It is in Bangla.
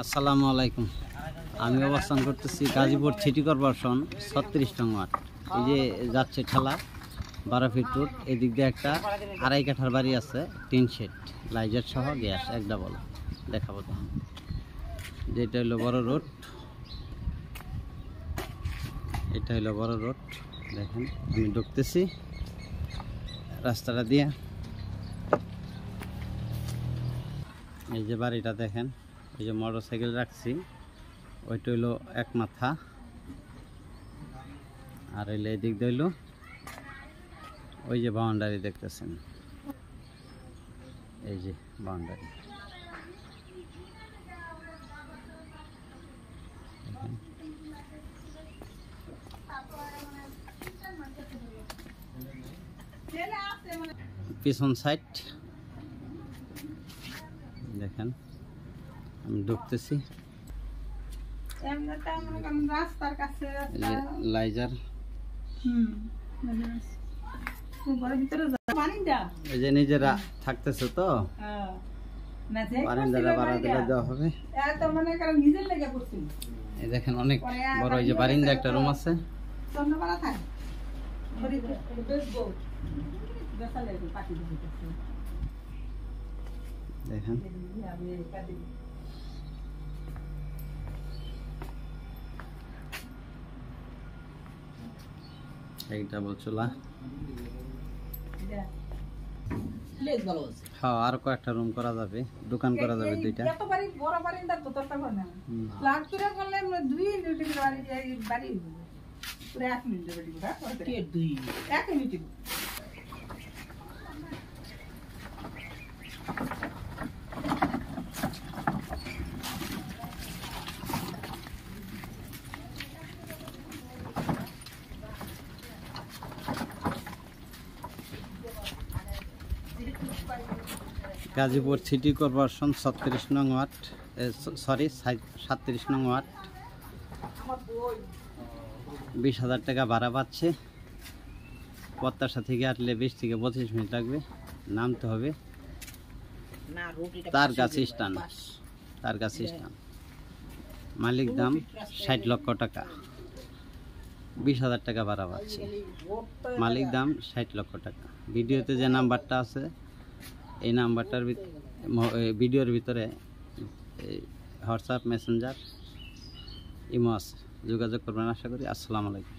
আসসালামু আলাইকুম। আমি অবস্থান করতেছি গাজীপুর সিটি কর্পোরেশন 36 নং ওয়ার্ড। এই যে যাচ্ছে ঠেলা 12 ফিট রোড, এদিক দিয়ে একটা আড়াই কাঠার বাড়ি আছে, টিন শেড, লাইজার সহ, গ্যাস এক ডাবল। দেখাবো তখন। যেটা হলো বড় রোড, এটা হলো বড় রোড। দেখেন আমি ঢুকতেছি রাস্তাটা দিয়ে। এই যে বাড়িটা দেখেন, এই যে মোটর সাইকেল রাখছি, ওইটা হইলো এক মাথা, আর হইলো এদিক দিয়ে হইলো ওই যে বাউন্ডারি দেখতেছেন, এই যে বাউন্ডারি। পিছন সাইড দেখেন, আমি ঢুকতেছি। লাইজার এই যে নিজেরা থাকতেছে তো, বারিন্দাটা বাড়া দিলে দেওয়া হবে। এই দেখেন অনেক বড়, এই যে বারিন্দা একটা রুম আছে। দেখেন এইটা বলছিলা। হ্যাঁ, আর কয়েকটা রুম করা যাবে, দোকান করা যাবে দুইটা। গাজীপুর সিটি কর্পোরেশন 36 নং ওয়ার্ড, সরি 37 নং ওয়ার্ড। 20,000 টাকা ভাড়া পাচ্ছে। প্রত্যাশা থেকে আসলে 20 থেকে 25 মিনিট লাগবে। নামতে হবে তার কাছে স্টান, তার কাছে স্টান। মালিক দাম 60 লক্ষ টাকা, 20,000 টাকা ভাড়া পাচ্ছে। মালিক দাম 60 লক্ষ টাকা। ভিডিওতে যে নাম্বারটা আছে, এই নাম্বারটার ভিডিওর ভিতরে হোয়াটসঅ্যাপ, মেসেঞ্জার, ইমো আছে, যোগাযোগ করবেন আশা করি। আসসালামু আলাইকুম।